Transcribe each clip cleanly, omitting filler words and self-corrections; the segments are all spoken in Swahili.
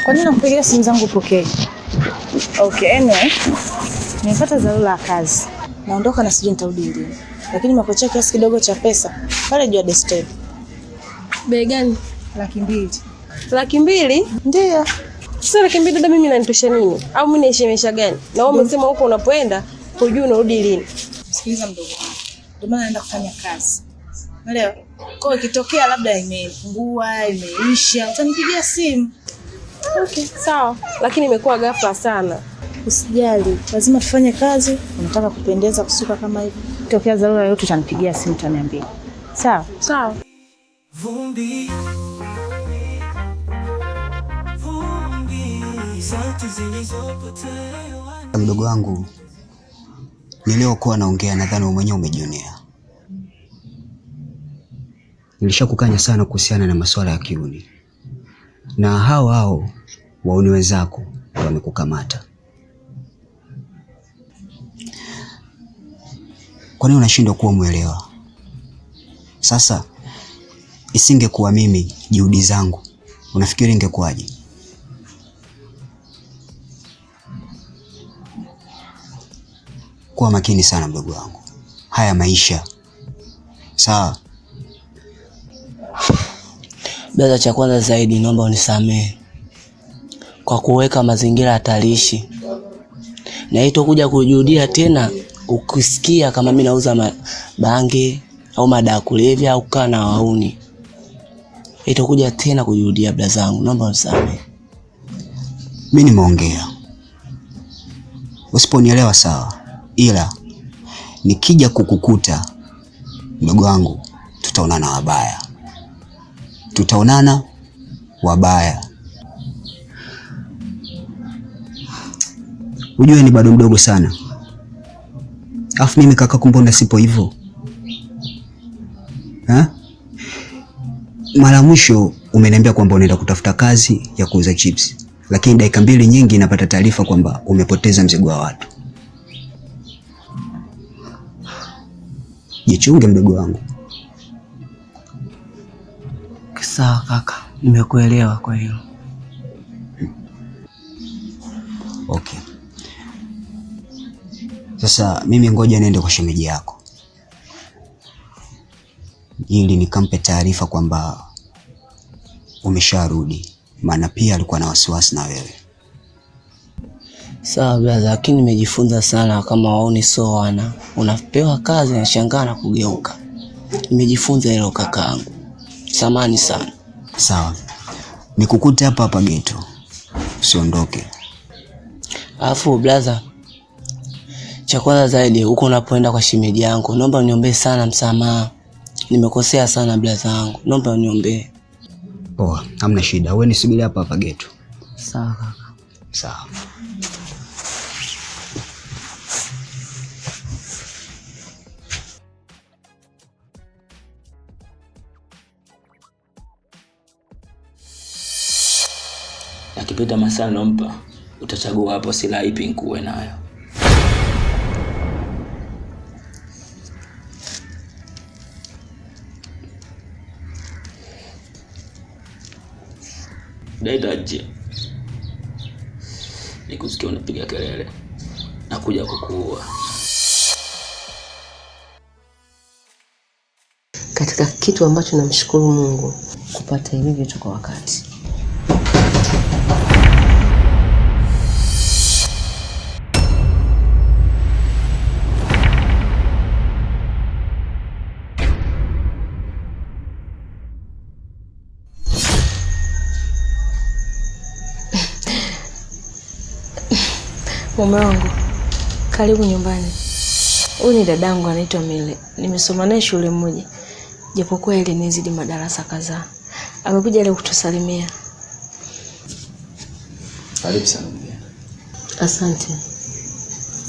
Kwa nini nakupigia simu zangu upokee? Okay, anyway. Nimepata dharura ya kazi. Naondoka na sijui nitarudi lini. Lakini nimekuachia kiasi kidogo cha pesa pale juu ya desktop. Bei gani? 200,000. 200,000? Ndio. Sasa 200,000 dada mimi nanitosha nini? Au mimi naishi maisha gani? Na wewe umesema huko unapoenda hujui unarudi lini. Sikiliza mdogo wangu. Ndio maana naenda kufanya kazi. Unaelewa? Kwa ikitokea labda imepungua, imeisha, utanipigia simu. Okay, sawa. Lakini imekuwa ghafla sana. Usijali, lazima tufanye kazi. Unataka kupendeza kusuka kama hivi. Ikitokea dharura yoyote utanipigia simu, utaniambia. Sawa? Sawa. Vumbi. Mdogo wangu, niliokuwa naongea nadhani wewe mwenyewe umejionea. Nilishakukanya sana kuhusiana na masuala ya kiuni. Na hao wauni wenzako wamekukamata. Kwa nini unashindwa kuwa muelewa? Sasa isingekuwa mimi juhudi zangu, unafikiri ingekuwaje? Kuwa makini sana mdogo wangu. Haya maisha. Sawa? Beza, cha kwanza zaidi naomba unisamehe kwa kuweka mazingira hatarishi. Na hito kuja kujudia tena ukisikia kama mimi nauza bange au madawa kulevya au kana wauni. Hito kuja tena kujudia beza zangu, naomba unisamehe. Mimi nimeongea. Usiponielewa sawa. Ila nikija kukukuta mdogo wangu, tutaonana wabaya. Tutaonana wabaya. Ujue ni bado mdogo sana. Afu mimi kaka kumbona sipo hivyo. Mara mwisho umeniambia kwamba unaenda kutafuta kazi ya kuuza chips. Lakini dakika 2 nyingi napata taarifa kwamba umepoteza mzigo wa watu. Jichunge mdogo wangu. Sawa kaka, nimekuelewa kwa hiyo. Okay. Sasa mimi ngoja niende kwa shemeji yako, ili nikampe taarifa kwamba umesharudi, maana pia alikuwa na wasiwasi na wewe. Sawa brother, lakini nimejifunza sana kama wauni so wana. Unapewa kazi na shangaa na kugeuka. Nimejifunza hilo kakaangu. Samahani sana. Sawa. Nikukute hapa hapa geto. Usiondoke. Alafu brother, cha kwanza zaidi huko unapoenda kwa shemeji yangu, naomba uniombee sana msamaha. Nimekosea sana brother yangu. Naomba uniombee. Poa, hamna shida. Wewe nisubiri hapa hapa geto. Sawa kaka. Sawa. Akipita masaa nompa, utachagua hapo silaha ipi nikuwe nayo. Daitaje. Nikusikia unapiga kelele. Nakuja kukuua. Katika kitu ambacho namshukuru Mungu kupata hivi vitu kwa wakati. Mume wangu, karibu nyumbani. Huyu ni dadangu anaitwa Mile. Nimesoma naye shule moja. Japokuwa ile nizidi madarasa kadhaa. Amekuja leo kutusalimia. Karibu sana mgeni. Asante.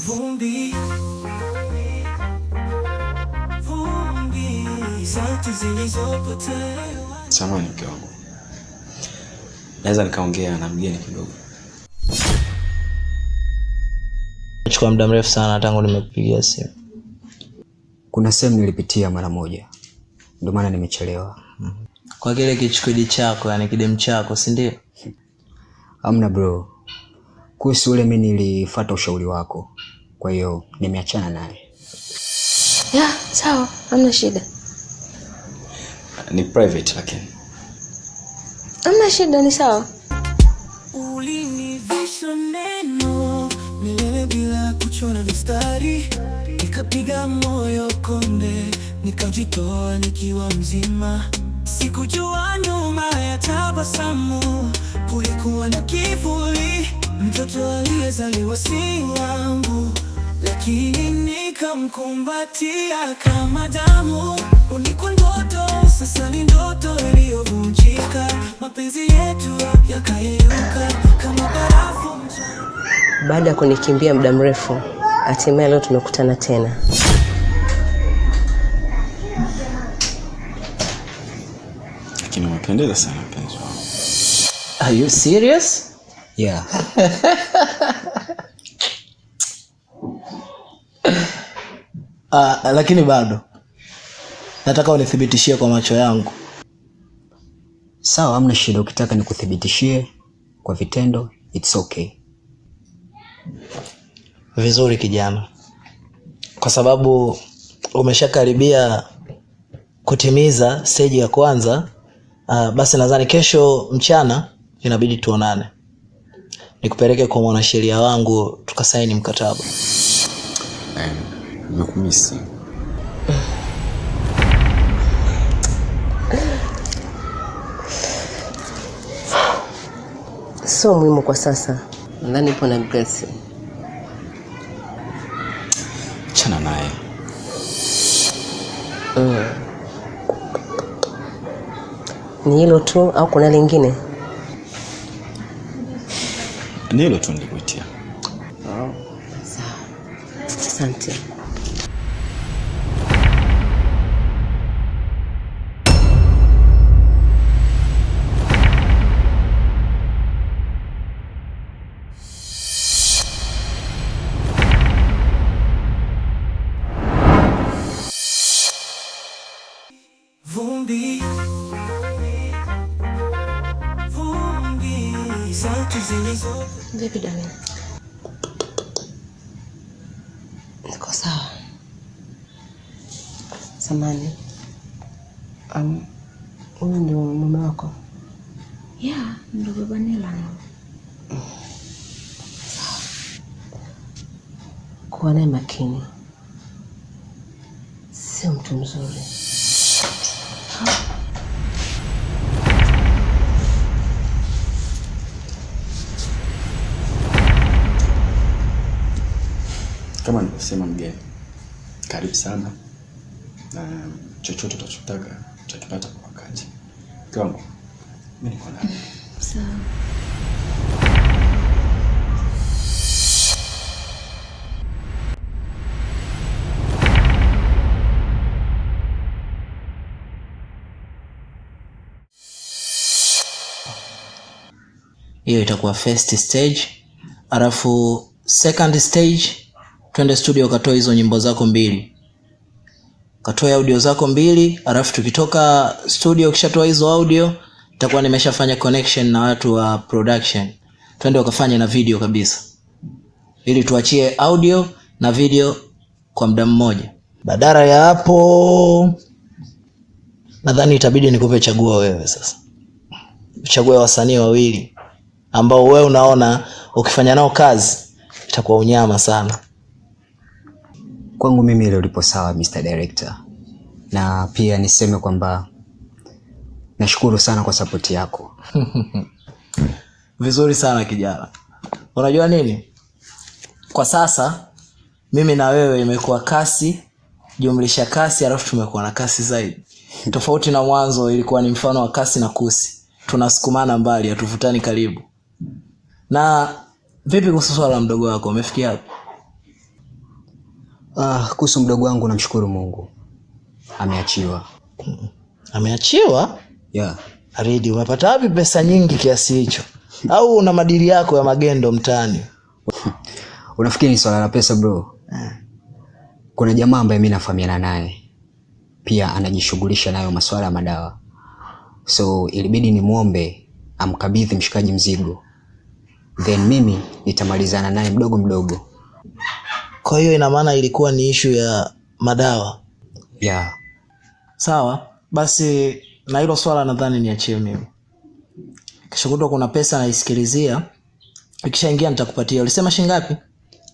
Vumbi. Vumbi. Sauti zilizopotea. Samahani mke wangu. Naweza nikaongea na mgeni kidogo? Chukua muda mrefu sana tangu nimekupigia simu. Kuna sehemu nilipitia mara moja. Ndio maana nimechelewa. Kwa kile kichukudi chako, yani kidem chako, si ndio? Hamna bro. Kuhusu ule mimi nilifuata ushauri wako. Kwa hiyo nimeachana naye. Ya, sawa, hamna shida. Ni private lakini. Hamna shida, ni sawa. Ulinivisha neno milele bila kuchora mistari, nikapiga moyo konde, nikajitoa nikiwa mzima. Sikujua nyuma ya tabasamu kulikuwa na kivuli, mtoto aliyezaliwa si wangu, lakini nikamkumbatia kama damu. Ulikuwa ndoto, sasa ni ndoto iliyovunjika, mapenzi yetu yakayeyuka kama barafu. Baada ya kunikimbia muda mrefu, hatimaye leo tumekutana tena. Lakini umependeza sana mpenzi wangu. Are you serious? Yeah. Lakini bado nataka unithibitishie kwa macho yangu. Sawa, hamna shida. Ukitaka nikuthibitishie kwa vitendo, it's okay. Vizuri kijana. Kwa sababu umeshakaribia kutimiza stage ya kwanza, basi nadhani kesho mchana inabidi tuonane. Nikupeleke kwa mwanasheria wangu tukasaini mkataba. Nimekumisi. Sio muhimu kwa sasa. Nadhani ipo na Grace. Chana naye. Ni hilo tu au kuna lingine? Ni hilo tu nilikuitia. Asante. Vumbi, sauti zilizo. Vipi Dami? Niko sawa. Samani. Huyu ndio mume wako? Yeah, ndio baba Nela. Kuwa naye makini. Sio mtu mzuri. Kama nilivyosema mgeni, karibu sana na chochote utachotaka utakipata kwa wakati. Kama mimi niko ndani. Sawa. Hiyo itakuwa first stage. Alafu second stage twende studio katoe hizo nyimbo zako 2. Katoe audio zako 2, alafu tukitoka studio ukishatoa hizo audio, itakuwa nimeshafanya connection na watu wa production. Twende wakafanye na video kabisa. Ili tuachie audio na video kwa muda mmoja. Badala ya hapo, nadhani itabidi nikupe chaguo wewe sasa. Uchague wasanii 2 ambao wewe unaona ukifanya nao kazi itakuwa unyama sana. Kwangu mimi ile lipo sawa Mr. Director. Na pia niseme kwamba nashukuru sana kwa support yako. Vizuri sana kijana. Unajua nini? Kwa sasa mimi na wewe imekuwa kasi jumlisha kasi, alafu tumekuwa na kasi zaidi. Tofauti na mwanzo ilikuwa ni mfano wa kasi na kusi. Tunasukumana mbali, hatuvutani karibu. Na vipi kuhusu swala la mdogo wako? Umefikia wapi? Kuhusu mdogo wangu namshukuru Mungu. Ameachiwa. Ameachiwa? Yeah. Aridi, umepata wapi pesa nyingi kiasi hicho? Au una madili yako ya magendo mtaani? Unafikiri ni swala la pesa bro? Kuna jamaa ambaye mimi nafahamiana naye. Pia anajishughulisha nayo masuala ya madawa. So ilibidi nimuombe amkabidhi mshikaji mzigo. then mimi nitamalizana naye mdogo mdogo. Kwa hiyo ina maana ilikuwa ni issue ya madawa. Yeah. Sawa, basi na hilo swala nadhani niachie mimi. Kesho kutwa kuna pesa naisikilizia. Ikishaingia nitakupatia. Ulisema shilingi ngapi?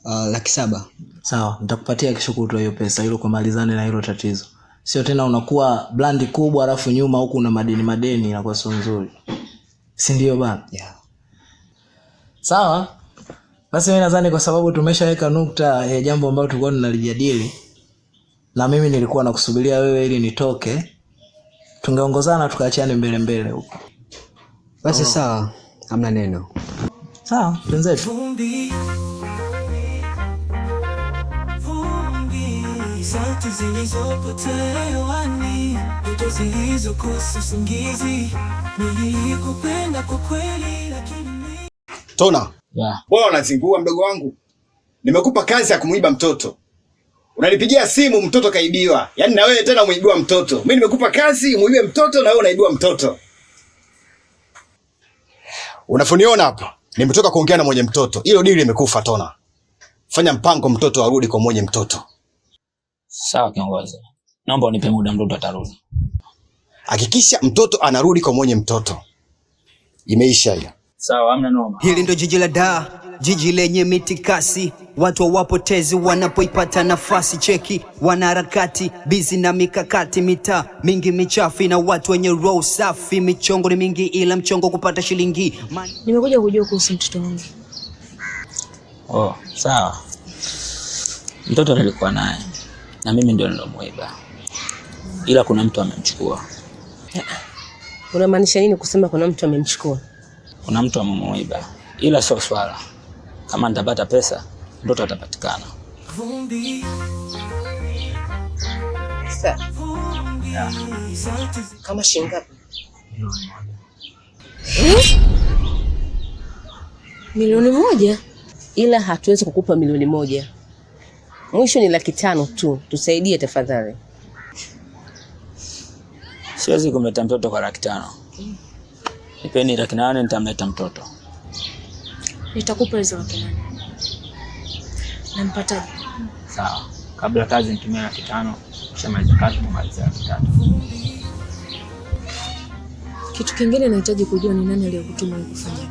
700,000. Sawa, nitakupatia kesho kutwa hiyo pesa ili kumalizane na hilo tatizo. Sio tena unakuwa blandi kubwa alafu nyuma huku una madeni inakuwa sio nzuri. Si ndio bana? Yeah. Sawa. Basi mimi nadhani kwa sababu tumeshaweka nukta ya jambo ambalo tulikuwa tunalijadili na mimi nilikuwa nakusubiria wewe ili nitoke, tungeongozana tukaachane mbele huko. Basi sawa, hamna neno. Sawa, twenzetu. Sauti zilizopotea hewani, ndoto zilizokosa usingizi, nilikupenda kwa kweli lakini Tona. Yeah. Wewe unazingua mdogo wangu. Nimekupa kazi ya kumuiba mtoto. Unanipigia simu mtoto kaibiwa. Yaani na wewe tena umeibiwa mtoto. Mimi nimekupa kazi umuibe mtoto na wewe unaibiwa mtoto. Unafuniona hapa? Nimetoka kuongea na mwenye mtoto. Hilo dili limekufa Tona. Fanya mpango mtoto arudi kwa mwenye mtoto. Sawa kiongozi. Naomba unipe muda, mtoto atarudi. Hakikisha mtoto anarudi kwa mwenye mtoto. Imeisha hiyo. Sawa, hamna noma. Hili ndo jiji la Dar, jiji lenye mitikasi, watu hawapotezi wanapoipata nafasi. Cheki wanaharakati bizi na mikakati, mitaa mingi michafi na watu wenye roho safi. Michongo ni mingi ila mchongo kupata shilingi. Nimekuja kujua kuhusu mtoto wangu. Oh, sawa. Mtoto nilikuwa naye na mimi ndio nilomuiba. Ila kuna mtu amemchukua. Unamaanisha nini kusema kuna mtu amemchukua? Kuna mtu amemuiba. Ila sio swala. Kama nitapata pesa, mtoto atapatikana. Sasa. Yeah. Kama shilingi ngapi? Milioni 1? Ila hatuwezi kukupa milioni 1. Mwisho ni 500,000 tu. Tusaidie tafadhali. Siwezi kumleta mtoto kwa 500,000. Nipeni 800,000 nitamleta mtoto. Nitakupa hizo 800,000. Nampataje? Sawa. Kabla kazi nitumie 500,000, kisha maliza kazi kumaliza 300,000. Kitu kingine nahitaji kujua ni nani aliyokutuma kufanya.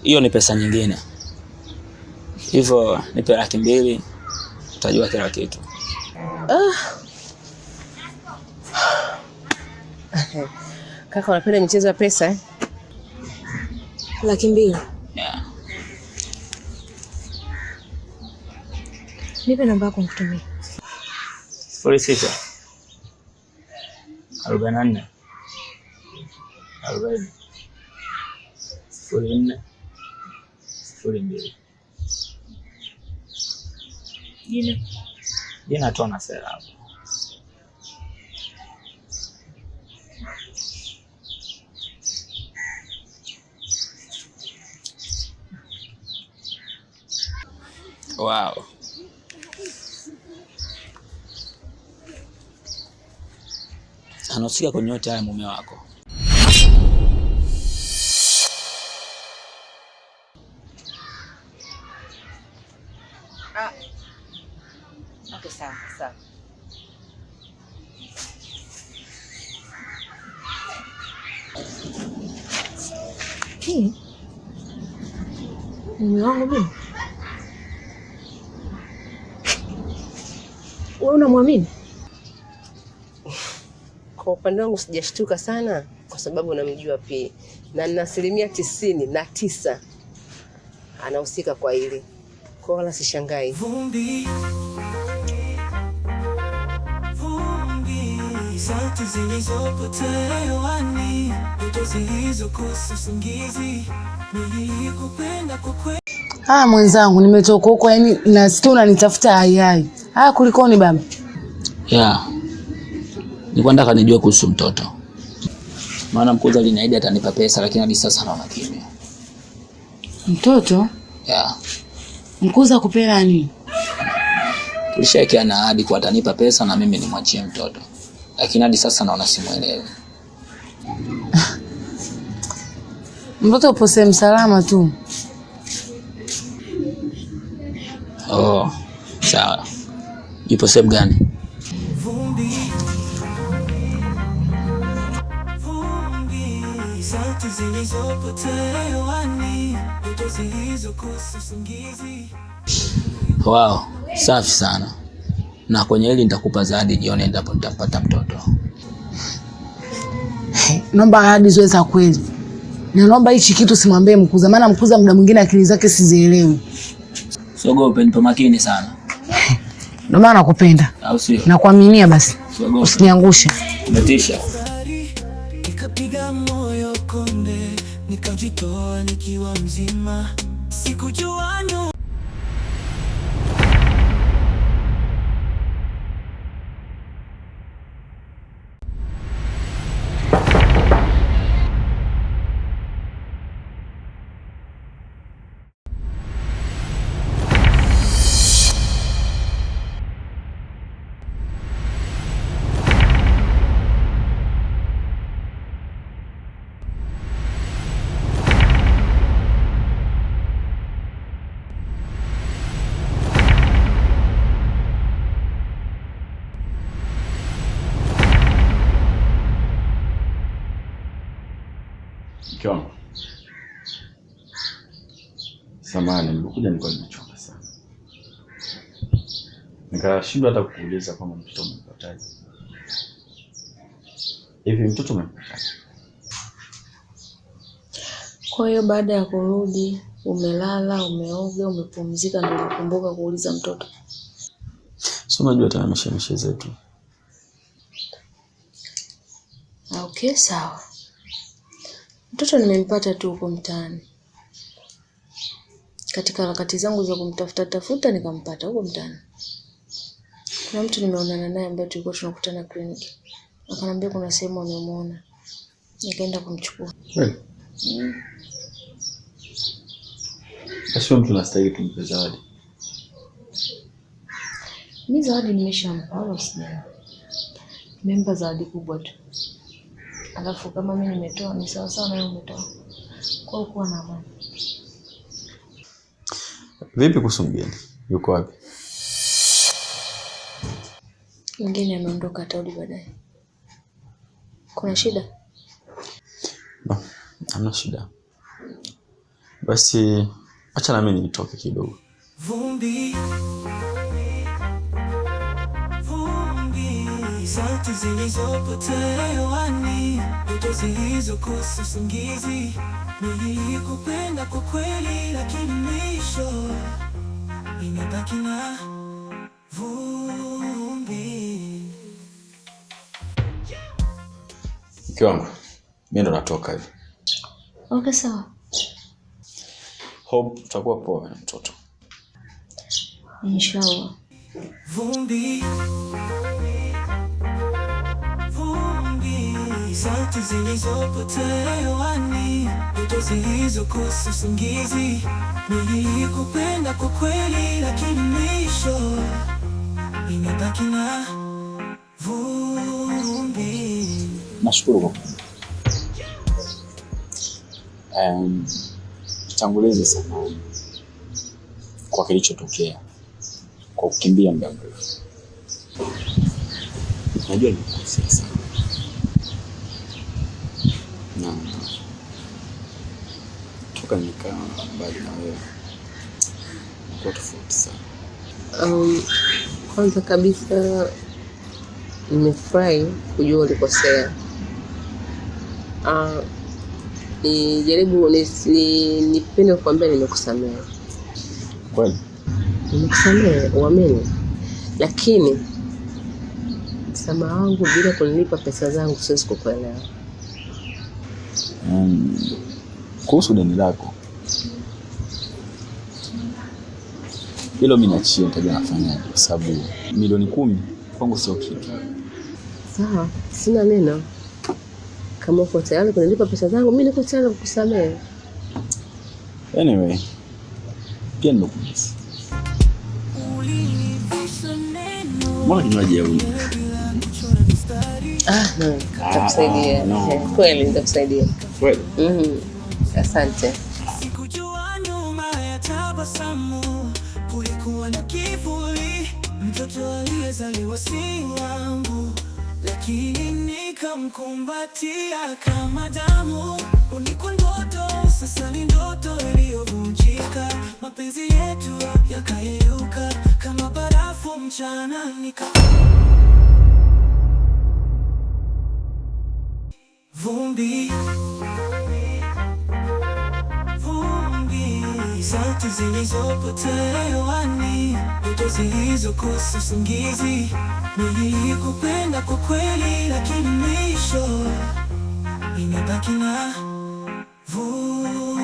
Hiyo ni pesa nyingine. Hivyo nipe 200,000, utajua kila kitu. Kaka unapenda michezo ya pesa eh? 200,000. Yeah. Nipe namba yako nikutumie. 06 44 40 04 02. Jina Tona Sera hapo. Wow. Anasikia kwenye yote haya mume wako. Okay, sawa. Mume wangu mimi? Wewe unamwamini? Kwa upande wangu sijashtuka sana kwa sababu namjua pia. Na nina 99% anahusika kwa hili. Kwa wala sishangai. Sauti zilizopotea hewani, ndoto zilizokosa usingizi, nilikupenda kwa kweli. Mwenzangu nimetoka huko, yani nasikia unanitafuta hayai. Kulikoni baba? Yeah. Nilikuwa nataka nijue kuhusu mtoto. Maana mkuza aliniahidi atanipa pesa lakini hadi sasa naona kimya. Mtoto? Yeah. Mkuza kupela nini? Tulishawekeana ahadi kwa atanipa pesa na mimi nimwachie mtoto. Lakini hadi sasa naona simuelewi. Mtoto upo sehemu salama tu. Oh, sawa. Ipo sehemu gani? Wow, safi sana. Na kwenye hili nitakupa zawadi jioni endapo nitapata mtoto. Naomba ahadi zoe za kweli. Na naomba hichi kitu simwambie Mkuza, maana Mkuza muda mwingine akili zake sizielewi. Sogope, nipo makini sana. Ndio maana nakupenda. Au sio? Nakuaminia basi. Usiniangushe. Umetisha. Nikapiga moyo konde, nikajitoa nikiwa mzima. Sikujua Kiwango. Samahani, nilikuja nilikuwa nimechoka sana. Nikashindwa hata kukuuliza kama mtoto umempataje. Hivi mtoto umempataje? Kwa hiyo baada ya kurudi, umelala, umeoga, umepumzika ndio unakumbuka kuuliza mtoto? Sio, unajua tena mishemishe zetu. Okay, sawa. Mtoto nimempata tu huko mtaani. Katika harakati zangu za kumtafuta nikampata huko mtaani. Kuna mtu nimeonana naye ambaye tulikuwa tunakutana kliniki. Akaniambia kuna sehemu amemuona. Nikaenda kumchukua. Kweli? Basi mtu anastahili kumpa zawadi. Mimi zawadi nimeshampa, wala usijali. Nimempa zawadi kubwa tu. Alafu kama mimi nimetoa ni sawa sawa na wewe umetoa. Kwa kuwa na amani. Vipi kuhusu mgeni? Yuko wapi? Mgeni ameondoka, atarudi baadaye. Kuna shida? No, hamna shida. Basi acha na mimi nitoke kidogo. Vumbi, sauti zilizopotea hewani, ndoto zilizokosa usingizi. Nilikupenda kwa kweli, lakini mwisho imebaki na vumbi. Kiwango, mimi ndo natoka hivi. Okay, sawa. Hope tutakuwa poa na mtoto. Inshallah. Vumbi, sauti zilizopotea hewani, ndoto zilizokosa usingizi. Nilikupenda kwa kweli, lakini mwisho imebaki na vumbi. Nashukuru kwa tangulizi sana kwa kilichotokea, kwa kukimbia muda mrefu. Najua nimekosea sana. Na toka nikaa mbali na wewe kwa tofauti sana. Kwanza kabisa nimefurahi kujua ulikosea. Nijaribu nipende kukwambia nimekusamehe. Kweli? Nimekusamehe, uamini. Lakini msamaha wangu bila kunilipa pesa zangu siwezi kukuelewa. Kuhusu deni lako, hilo mimi nachia nitajua nafanyaje, kwa sababu milioni 10 kwangu sio kitu. Sawa, sina neno. Kama uko tayari kunilipa pesa zangu, mimi niko tayari kukusamehe. Anyway, pia nimekumiss. Mbona kinywaji ya huyu? Nitakusaidia. No. Kweli nitakusaidia. Kweli? Asante. Sikujua nyuma ya tabasamu kulikuwa na kivuli, mtoto aliyezaliwa si wangu, lakini nikamkumbatia kama damu. Ulikuwa ndoto, sasa ni ndoto iliyovunjika. Mapenzi yetu yakayeyuka kama barafu mchana, vumbi, sauti zilizopotea hewani, ndoto zilizokosa usingizi. Nilikupenda kwa kweli, lakini mwisho imebaki na vumbi.